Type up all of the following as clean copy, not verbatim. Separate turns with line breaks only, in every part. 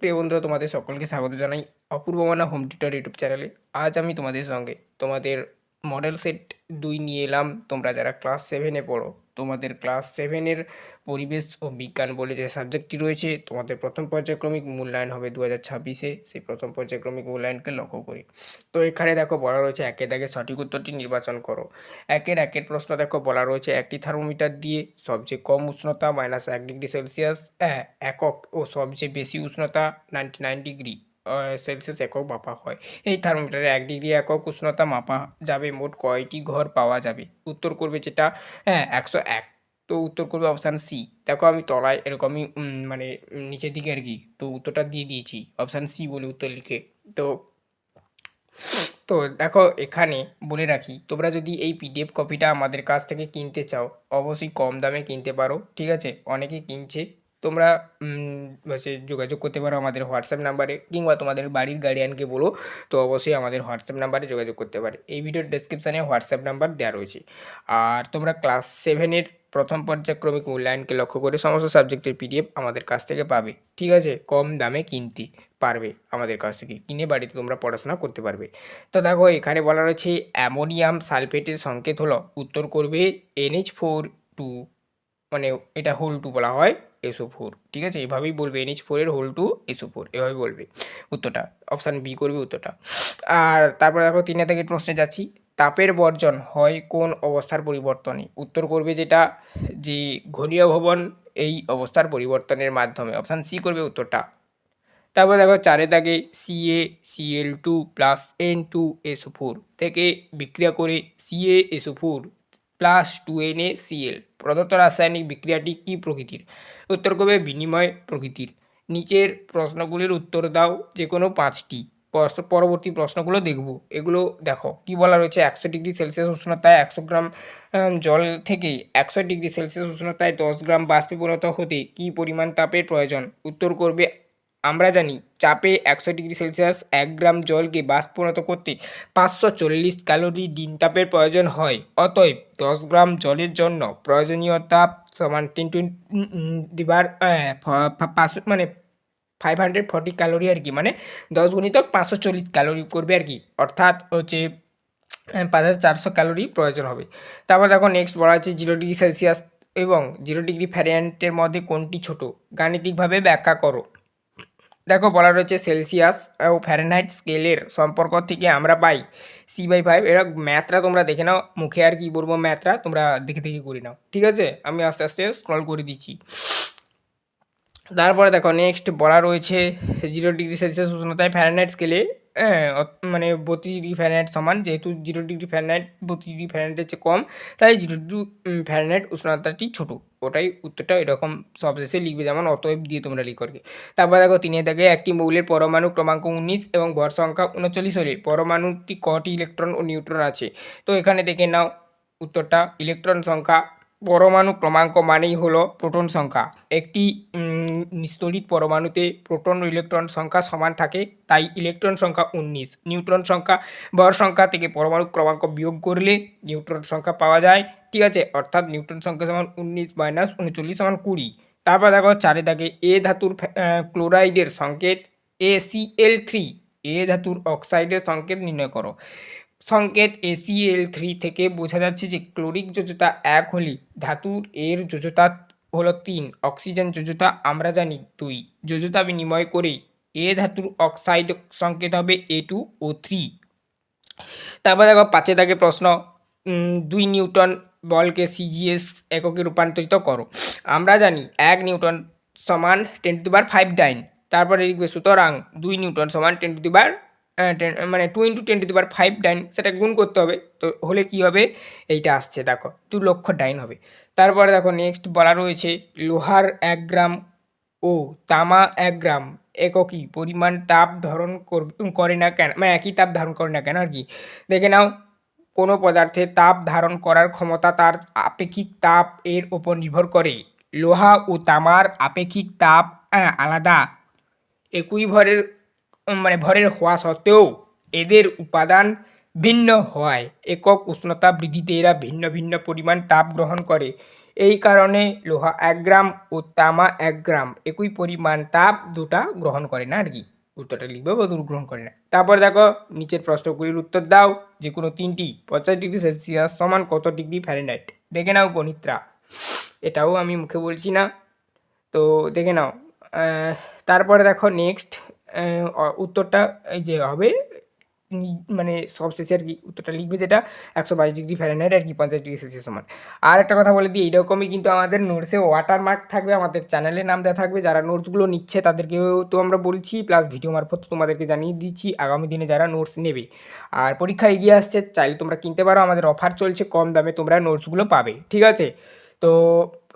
প্রিয় বন্ধুরা, তোমাদের সকলকে স্বাগত জানাই অপূর্ব মানা হোম টিউটর ইউটিউব চ্যানেলে। আজ আমি তোমাদের সঙ্গে তোমাদের মডেল সেট ২ নিয়ে এলাম। তোমরা যারা ক্লাস 7-এ পড়ো, তোমাদের ক্লাস 7-এর পরিবেশ ও বিজ্ঞান বলে যে সাবজেক্টটি রয়েছে, তোমাদের প্রথম পর্যায়ক্রমিক মূল্যায়ন হবে ২০২৬-এ। সেই প্রথম পর্যায়ক্রমিক মূল্যায়নকে লক্ষ্য করি। তো এখানে দেখো বলা রয়েছে একের দাগে সঠিক উত্তরটি নির্বাচন করো। একের প্রশ্ন দেখো বলা রয়েছে একটি থার্মোমিটার দিয়ে সবচেয়ে কম উষ্ণতা -1 ডিগ্রি সেলসিয়াস একক ও সবচেয়ে বেশি উষ্ণতা 99 ডিগ্রি সেলসিয়াস একক মাপা হয়। এই থার্মোমিটারে 1 ডিগ্রি একক উষ্ণতা মাপা যাবে, মোট কয়টি ঘর পাওয়া যাবে? উত্তর করবে যেটা 101। তো উত্তর করবে অপশান সি। দেখো আমি তলায় এরকমই মানে নিচের দিকে আর কি, তো উত্তরটা দিয়ে দিয়েছি অপশান সি বলে উত্তর লিখে। তো তো দেখো এখানে বলে রাখি, তোমরা যদি এই পিডিএফ কপিটা আমাদের কাছ থেকে কিনতে চাও, অবশ্যই কম দামে কিনতে পারো, ঠিক আছে? অনেকে কিনছে। তোমরা হচ্ছে যোগাযোগ করতে পারো আমাদের হোয়াটসঅ্যাপ নাম্বারে, কিংবা তোমাদের বাড়ির গার্ডিয়ানকে বলো, তো অবশ্যই আমাদের হোয়াটসঅ্যাপ নাম্বারে যোগাযোগ করতে পারে। এই ভিডিওর ডেসক্রিপশানে হোয়াটসঅ্যাপ নাম্বার দেওয়া রয়েছে। আর তোমরা ক্লাস 7-এর প্রথম পর্যায়ক্রমিক মূল্যায়নকে লক্ষ্য করে সমস্ত সাবজেক্টের পিডিএফ আমাদের কাছ থেকে পাবে, ঠিক আছে? কম দামে কিনতে পারবে আমাদের কাছ থেকে, কিনে বাড়িতে তোমরা পড়াশোনা করতে পারবে। তো দেখো এখানে বলা রয়েছে অ্যামোনিয়াম সালফেটের সংকেত হলো, উত্তর করবে NH4 মানে এটা হোল টু বলা হয় SO4, ঠিক আছে? এভাবেই বলবে NH4 এর হোল টু SO4, এভাবে বলবে উত্তরটা। অপশান বি করবে উত্তরটা। আর তারপরে দেখো 3 থেকে প্রশ্নে যাচ্ছি। তাপের বর্জন হয় কোন অবস্থার পরিবর্তনে? উত্তর করবে যেটা যে ঘনীভবন, এই অবস্থার পরিবর্তনের মাধ্যমে। অপশান সি করবে উত্তরটা। তারপর দেখো 4 দাগে CaCl2+N2SO4 থেকে বিক্রিয়া করে CaSO4 +2NaCl প্রদত্ত রাসায়নিক বিক্রিয়াটি কী প্রকৃতির? উত্তর করবে বিনিময় প্রকৃতির। নিচের প্রশ্নগুলির উত্তর দাও যে কোনো 5টি। পরবর্তী প্রশ্নগুলো দেখব। এগুলো দেখো কি বলা রয়েছে। 100 ডিগ্রি সেলসিয়াস উষ্ণতায় 100 গ্রাম জল থেকে 100 ডিগ্রি সেলসিয়াস উষ্ণতায় 10 গ্রাম বাষ্পে পরিণত হতে কী পরিমাণ তাপের প্রয়োজন? উত্তর করবে আমরা জানি চাপে 100 ডিগ্রি সেলসিয়াস 1 গ্রাম জলকে বাষ্প পরিণত করতে 540 ক্যালোরি দিন তাপের প্রয়োজন হয়। অতএব 10 গ্রাম জলের জন্য প্রয়োজনীয় তাপ সমান 500 মানে 540 ক্যালোরি আর কি, মানে 10 গুণিতক 540 ক্যালোরি করবে আর কি, অর্থাৎ হচ্ছে 5400 ক্যালোরি প্রয়োজন হবে। তারপর দেখো নেক্সট বলা আছে 0 ডিগ্রি সেলসিয়াস এবং 0 ডিগ্রি ফ্যারেনহাইটের মধ্যে কোনটি ছোট? গাণিতিকভাবে ব্যাখ্যা করো। দেখো বলা রয়েছে সেলসিয়াস ও ফ্যারেনহাইট স্কেলের সম্পর্ক থেকে আমরা পাই C/5। এরা ম্যাথটা তোমরা দেখে নাও, মুখে আর কি বলবো, ম্যাথটা তোমরা দেখে দেখে করে নাও, ঠিক আছে? আমি আস্তে আস্তে স্ক্রল করে দিচ্ছি। তারপরে দেখো নেক্সট বলা রয়েছে 0 ডিগ্রি সেলসিয়াস উষ্ণতায় ফ্যারেনহাইট স্কেলে মানে 32 ডিগ্রি ফ্যারেনহাইট সমান, যেহেতু 0 ডিগ্রি ফ্যারেনহাইট 32 ডিগ্রি ফ্যারেনহাইটের চেয়ে কম, তাই 0 ডিগ্রি ফ্যারেনহাইট উষ্ণতাটি ছোটো। ওটাই উত্তরটা এরকম সবশেষে লিখবে, যেমন অতএব দিয়ে তোমরা লিখো আর কি। তারপর দেখো 3 থেকে একটি মৌলের পরমাণু ক্রমাঙ্ক 19 এবং ভর সংখ্যা 39 হলে পরমাণুটি কটি ইলেকট্রন ও নিউট্রন আছে? তো এখানে দেখে নাও উত্তরটা। ইলেকট্রন সংখ্যা, পরমাণু ক্রমাঙ্ক মানেই হলো প্রোটন সংখ্যা। একটি নিস্তড়িত পরমাণুতে প্রোটন ও ইলেকট্রন সংখ্যা সমান থাকে, তাই ইলেকট্রন সংখ্যা 19। নিউট্রন সংখ্যা, ভর সংখ্যা থেকে পরমাণু ক্রমাঙ্ক বিয়োগ করলে নিউট্রন সংখ্যা পাওয়া যায়, ঠিক আছে? অর্থাৎ নিউট্রন সংখ্যা সমান 19 - 39 সমান 20। তারপর দেখো 4 দাগে এ ধাতুর ক্লোরাইডের সংকেত ACl3, এ ধাতুর অক্সাইডের সংকেত নির্ণয় করো। সংকেত ACl3 থেকে বোঝা যাচ্ছে যে ক্লোরিক যোজ্যতা 1 হলে ধাতুর এর যোজ্যতা হলো 3, অক্সিজেন যোজ্যতা আমরা জানি 2। যোজ্যতা বিনিময় করে এ ধাতুর অক্সাইড সংকেত হবে A2O3। তারপর দেখো 5 দাগে প্রশ্ন 2 নিউটন বলকে সিজিএস এককে রূপান্তরিত করো। আমরা জানি 1 নিউটন সমান 10⁵ ডাইন। তারপরে লিখবে সুতরাং 2 নিউটন সমান 10 মানে 2 × 10⁵ ডাইন, সেটা গুণ করতে হবে। তো হলে কি হবে, এইটা আসছে দেখো 2 লক্ষ ডাইন হবে। তারপরে দেখো নেক্সট বলা রয়েছে লোহার 1 গ্রাম ও তামা 1 গ্রাম একই পরিমাণ তাপ ধারণ করে না কেন, মানে একই তাপ ধারণ করে না কেন আর কি। দেখে নাও, কোনো পদার্থের তাপ ধারণ করার ক্ষমতা তার আপেক্ষিক তাপ এর ওপর নির্ভর করে। লোহা ও তামার আপেক্ষিক তাপ আলাদা, একই ভরের মানে ভরের হওয়া সত্ত্বেও এদের উপাদান ভিন্ন হওয়ায় একক উষ্ণতা বৃদ্ধিতে এরা ভিন্ন ভিন্ন পরিমাণ তাপ গ্রহণ করে এই কারণে লোহা 1 গ্রাম ও তামা 1 গ্রাম একই পরিমাণ তাপ দুটা গ্রহণ করে না আর কি। উত্তরটা লিখবে বা গ্রহণ করে না। তারপর দেখো নিচের প্রশ্নগুলির উত্তর দাও। যে কোনো তিনটি 50°C সমান কত ডিগ্রি ফ্যারেনহাইট? দেখে নাও গণিতরা, এটাও আমি মুখে বলছি না, তো দেখে নাও। তারপরে দেখো নেক্সট উত্তরটা এই যে হবে মানে সবশেষে আর কি উত্তরটা লিখবে, যেটা 122°F আর কি 50°C সমান। আর একটা কথা বলে দিই, এইরকমই কিন্তু আমাদের নোটসে ওয়াটারমার্ক থাকবে, আমাদের চ্যানেলের নাম দেওয়া থাকবে। যারা নোটসগুলো নিচ্ছে তাদেরকেও তো আমরা বলছি, প্লাস ভিডিও মারফত তোমাদেরকে জানিয়ে দিচ্ছি আগামী দিনে যারা নোটস নেবে। আর পরীক্ষা এগিয়ে আসছে, চাইলে তোমরা কিনতে পারো, আমাদের অফার চলছে, কম দামে তোমরা নোটসগুলো পাবে, ঠিক আছে? তো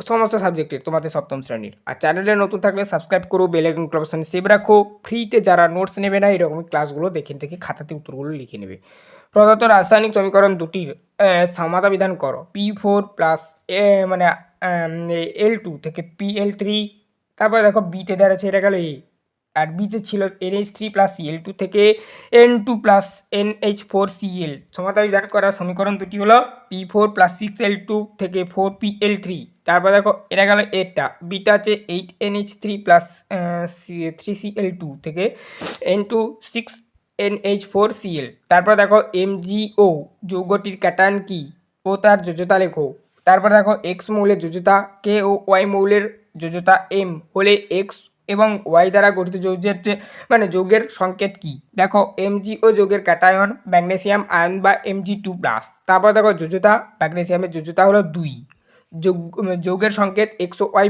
সমস্ত সাবজেক্টের তোমাদের সপ্তম শ্রেণীর। আর চ্যানেলে নতুন থাকলে সাবস্ক্রাইব করো, বেল আইকন অপশন সেভ রাখো। ফ্রিতে যারা নোটস নেবে না এরকম ক্লাসগুলো দেখে থেকে খাতাতে উত্তরগুলো লিখে নেবে। প্রদত্ত রাসায়নিক সমীকরণ দুটির সমাধা বিধান করো। P4 প্লাস মানে L2 থেকে PL3। তারপরে দেখো বিতে দাঁড়াচ্ছে এটা গেল এ, আর বিতে ছিল NH3 প্লাস Cl2 থেকে N2 প্লাস NH4Cl। সমাধা বিধান করার সমীকরণ দুটি হলো P4 প্লাস 6L2 থেকে 4PL3। তারপর দেখো এটা গেল এটা, বিটা আছে 8NH3 প্লাস 3Cl2 থেকে N2 6NH4Cl। তারপর দেখো MgO যৌগটির ক্যাটায়ন কি ও তার যোজ্যতা লেখো। তারপর দেখো এক্স মৌলের যোজ্যতা কে ও ওয়াই মৌলের যোজ্যতা এম হলে এক্স এবং ওয়াই দ্বারা গঠিত যৌগের মানে যৌগের সংকেত কি? দেখো MgO যৌগের ক্যাটায়ন ম্যাগনেসিয়াম আয়ন বা Mg2+। তারপর দেখো যোজ্যতা, ম্যাগনেসিয়ামের যোজ্যতা হলো 2। যৌগের সংকেত এক্স ও ওয়াই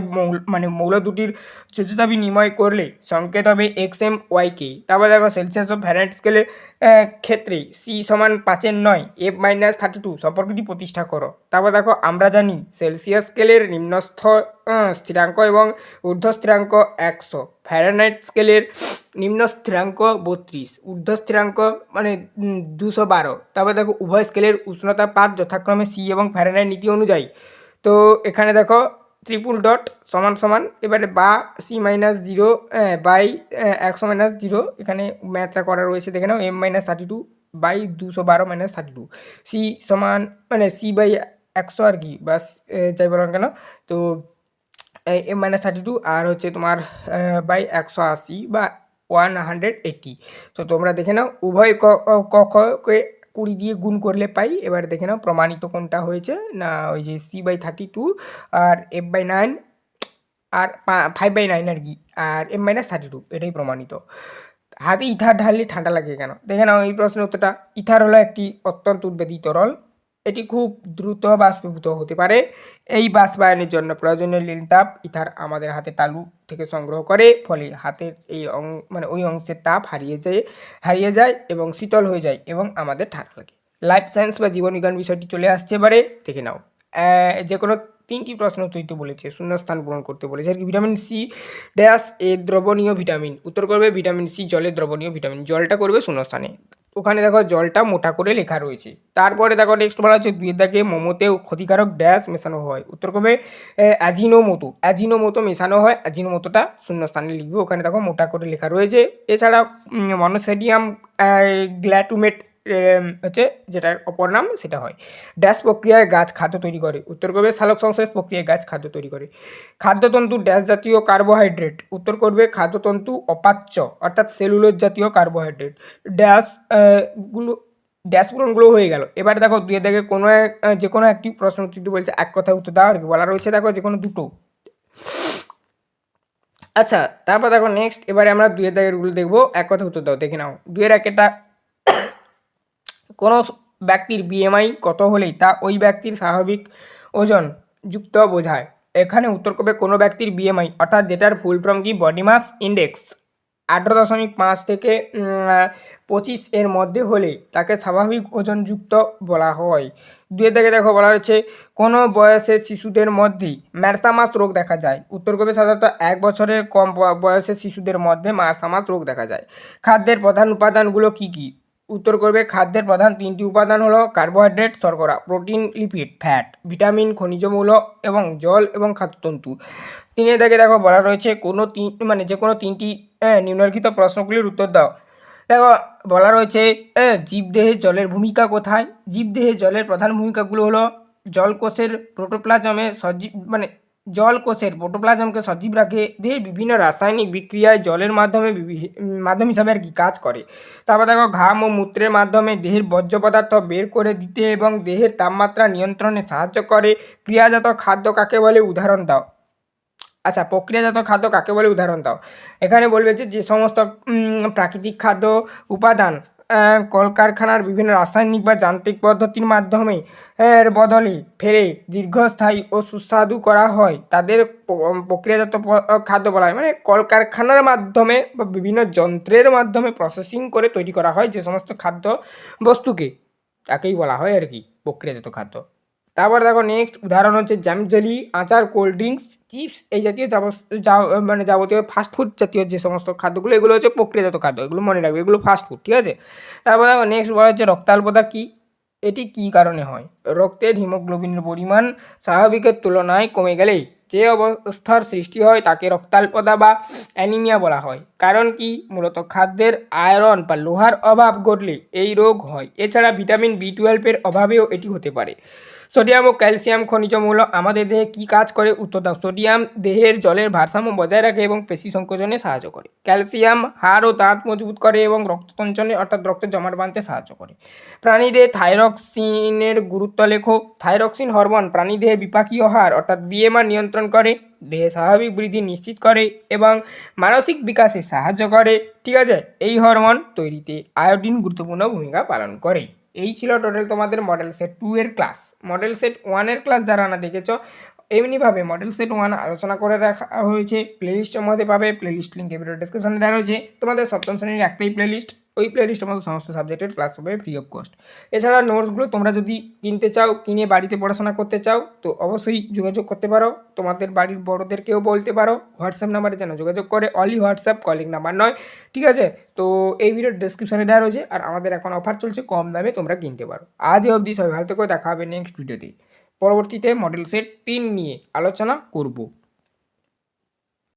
মানে মৌল দুটির যোজ্যতা বিনিময় করলে সংকেত হবে XmYk। তারপর দেখো সেলসিয়াস ও ফ্যারেনহাইট স্কেলের ক্ষেত্রে C সমান 5/9 F-32 সম্পর্কটি প্রতিষ্ঠা করো। তারপর দেখো আমরা জানি সেলসিয়াস স্কেলের নিম্নস্থ স্থিরাঙ্ক এবং ঊর্ধ্ব স্থিরাঙ্ক 100, ফ্যারেনহাইট স্কেলের নিম্ন স্থিরাঙ্ক 32, ঊর্ধ্ব স্থিরাঙ্ক মানে 212। তারপর দেখো উভয় স্কেলের উষ্ণতা পাঠ যথাক্রমে C এবং ফ্যারেনহাইট নীতি অনুযায়ী। তো এখানে দেখো ট্রিপল ডট সমান সমান এবারে বা C-0 বাই 100-0, এখানে ম্যাথটা করা রয়েছে দেখে নাও। M-32 বাই 212-32, C সমান মানে C বাই 100 আর কি, বাস যাই বলো কেন। তো M-32 আর হচ্ছে তোমার বাই 180 বা 180। তো তোমরা দেখে নাও উভয় ককে 20 দিয়ে গুণ করলে পাই। এবার দেখে নাও প্রমাণিত কোনটা হয়েছে না, ওই যে C/32 আর F/9 আর 5/9 আর কি, আর M-32 এটাই প্রমাণিত। হাতে ইথার ঢাললে ঠান্ডা লাগে কেন? দেখে নাও এই প্রশ্নের উত্তরটা। ইথার হলো একটি অত্যন্ত উদ্বেদী তরল, এটি খুব দ্রুত বাষ্পীভূত হতে পারে। এই বাষ্পায়নের জন্য প্রয়োজনীয় লীন তাপ ইথার আমাদের হাতের তালু থেকে সংগ্রহ করে, ফলে হাতের এই মানে ওই অংশের তাপ হারিয়ে যায় এবং শীতল হয়ে যায় এবং আমাদের ঠান্ডা লাগে। লাইফ সায়েন্স বা জীবনবিজ্ঞান বিষয়টি চলে আসছে, এবারে দেখে নাও। যে কোনো 3টি প্রশ্ন উত্তর বলেছে, শূন্যস্থান পূরণ করতে বলেছে আর কি। ভিটামিন সি ড্যাশ এ দ্রবণীয় ভিটামিন, উত্তর করবে ভিটামিন সি জলের দ্রবণীয় ভিটামিন, জলটা করবে শূন্যস্থানে। ওখানে দেখো জলটা মোটা করে লেখা রয়েছে। তারপরে দেখো নেক্সট বলা হচ্ছে 2 দাগে মোমোতে ক্ষতিকারক ড্যাশ মেশানো হয়, উত্তর করবে অ্যাজিনোমোটো মেশানো হয়, অ্যাজিনোমোটোটা শূন্যস্থানে লিখবে, ওখানে দেখো মোটা করে লেখা রয়েছে। এছাড়া মনোসোডিয়াম গ্ল্যাটুমেট হচ্ছে যেটার অপর নাম, সেটা হয়। ড্যাশ প্রক্রিয়ায় গাছ খাদ্য তৈরি করে, উত্তর করবে সালোক সংশ্লেষ প্রক্রিয়ায় গাছ খাদ্য তৈরি করে। খাদ্যতন্তু ড্যাশ জাতীয় কার্বোহাইড্রেট, উত্তর করবে খাদ্যতন্তু অপাচ্য অর্থাৎ সেলুলোজ জাতীয় কার্বোহাইড্রেট। ড্যাশ ড্যাশ পূরণগুলো হয়ে গেল। এবার দেখো 2 দাগে কোনো যে কোনো একটি প্রশ্ন উত্তর বলছে, এক কথা উত্তর দেওয়া আর কি বলা রয়েছে, দেখো যে কোনো দুটো। আচ্ছা তারপর দেখো নেক্সট, এবারে আমরা 2 দাগের গুলো দেখবো, এক কথা উত্তর দাও। দেখে নাও 2-1 কোনো ব্যক্তির BMI কত হলেই তা ওই ব্যক্তির স্বাভাবিক ওজন যুক্ত বোঝায়। এখানে উত্তর করবে কোনো ব্যক্তির BMI অর্থাৎ যেটার ফুল ফর্ম কি বডি মাস ইন্ডেক্স 18.5 থেকে 25 এর মধ্যে হলে তাকে স্বাভাবিক ওজন যুক্ত বলা হয়। 2 দাগে দেখো বলা হচ্ছে কোনো বয়সের শিশুদের মধ্যেই ম্যারসামাস রোগ দেখা যায়, উত্তর করবে সাধারণত 1 বছরের কম বয়সের শিশুদের মধ্যে ম্যারসামাস রোগ দেখা যায়। খাদ্যের প্রধান উপাদানগুলো কি কি? উত্তর করবে খাদ্যের প্রধান 3টি উপাদান হলো কার্বোহাইড্রেট, শর্করা, প্রোটিন, লিপিড, ফ্যাট, ভিটামিন, খনিজ মৌল এবং জল এবং খাদ্যতন্তু। 3 দাগে দেখো বলা রয়েছে কোনো মানে যে কোনো 3টি নিম্নলিখিত প্রশ্নগুলির উত্তর দাও। দেখো বলা রয়েছে জীবদেহে জলের ভূমিকা কোথায়? জীবদেহে জলের প্রধান ভূমিকাগুলো হলো জলকোষের প্রোটোপ্লাজমে সজীব মানে জলকোষের প্রোটোপ্লাজমকে সজীব রাখে, দেহের বিভিন্ন রাসায়নিক বিক্রিয়ায় জলের মাধ্যমে মাধ্যম হিসাবে আর কি কাজ করে। তারপর দেখো ঘাম ও মূত্রের মাধ্যমে দেহের বর্জ্য পদার্থ বের করে দিতে এবং দেহের তাপমাত্রা নিয়ন্ত্রণে সাহায্য করে। ক্রিয়াজাত খাদ্য কাকে বলে, উদাহরণ দাও। আচ্ছা, প্রক্রিয়াজাত খাদ্য কাকে বলে, উদাহরণ দাও। এখানে বলবে যে সমস্ত প্রাকৃতিক খাদ্য উপাদান কলকারখানার বিভিন্ন রাসায়নিক বা যান্ত্রিক পদ্ধতির মাধ্যমে এর বদলে ফেলে দীর্ঘস্থায়ী ও সুস্বাদু করা হয় তাদের প্রক্রিয়াজাত খাদ্য বলা হয়। মানে কলকারখানার মাধ্যমে বা বিভিন্ন যন্ত্রের মাধ্যমে প্রসেসিং করে তৈরি করা হয় যে সমস্ত খাদ্য বস্তুকে, তাকেই বলা হয় আর কি প্রক্রিয়াজাত খাদ্য। তারপর দেখো নেক্সট উদাহরণ হচ্ছে জ্যাম, জেলি, আচার, কোল্ড ড্রিঙ্কস, চিপস, এই জাতীয় মানে যাবতীয় ফাস্টফুড জাতীয় যে সমস্ত খাদ্যগুলো, এগুলো হচ্ছে প্রক্রিয়াজাত খাদ্য। এগুলো মনে রাখবে, এগুলো ফাস্টফুড, ঠিক আছে। তারপর দেখো নেক্সট বলা হচ্ছে রক্তাল্পতা কী, এটি কী কারণে হয়। রক্তের হিমোগ্লোবিনের পরিমাণ স্বাভাবিকের তুলনায় কমে গেলে যে অবস্থার সৃষ্টি হয় তাকে রক্তাল্পতা বা অ্যানিমিয়া বলা হয়। কারণ কি, মূলত খাদ্যের আয়রন বা লোহার অভাব ঘটলে এই রোগ হয়। এছাড়া ভিটামিন B12 অভাবেও এটি হতে পারে। সোডিয়াম ও ক্যালসিয়াম খনিজ মৌল আমাদের দেহে কী কাজ করে, উত্তর দাও। সোডিয়াম দেহের জলের ভারসাম্য বজায় রাখে এবং পেশি সংকোচনে সাহায্য করে। ক্যালসিয়াম হাড় ও দাঁত মজবুত করে এবং রক্ত সঞ্চালনে অর্থাৎ রক্ত জমাট বাঁধতে সাহায্য করে। প্রাণীদেহে থাইরক্সিনের গুরুত্ব লেখো। থাইরক্সিন হরমোন প্রাণীদেহে বিপাকীয় হার অর্থাৎ BMR নিয়ন্ত্রণ করে, দেহে স্বাভাবিক বৃদ্ধি নিশ্চিত করে এবং মানসিক বিকাশে সাহায্য করে, ঠিক আছে। এই হরমোন তৈরিতে আয়োডিন গুরুত্বপূর্ণ ভূমিকা পালন করে। এই ছিল টোটাল তোমাদের মডেল সেট 2 এর ক্লাস। মডেল সেট 1 এর ক্লাস যারা না দেখেছো, এমনিভাবে মডেল সেট 1 আলোচনা করে রাখা হয়েছে, প্লেলিস্টের মধ্যে পাবে। প্লেলিস্ট লিঙ্ক ভিডিও ডেসক্রিপশনে দেওয়া রয়েছে। তোমাদের সপ্তম শ্রেণীর একটাই প্লেলিস্ট, ওই প্লেলিস্টের মধ্যে সমস্ত সাবজেক্টের ক্লাস পাবে ফ্রি অফ কস্ট। এছাড়া নোটসগুলো তোমরা যদি কিনতে চাও, কিনে বাড়িতে পড়াশোনা করতে চাও, তো অবশ্যই যোগাযোগ করতে পারো। তোমাদের বাড়ির বড়োদেরকেও বলতে পারো হোয়াটসঅ্যাপ নাম্বারে যেন যোগাযোগ করে, অনলি হোয়াটসঅ্যাপ, কলিং নাম্বার নয়, ঠিক আছে। তো এই ভিডিওর ডেসক্রিপশনে দেওয়া রয়েছে। আর আমাদের এখন অফার চলছে, কম দামে তোমরা কিনতে পারো। আজ অবধি সবাই ভালো থেকো, দেখা হবে নেক্সট ভিডিওতে। পরবর্তীতে মডেল সেট 3 নিয়ে আলোচনা করব।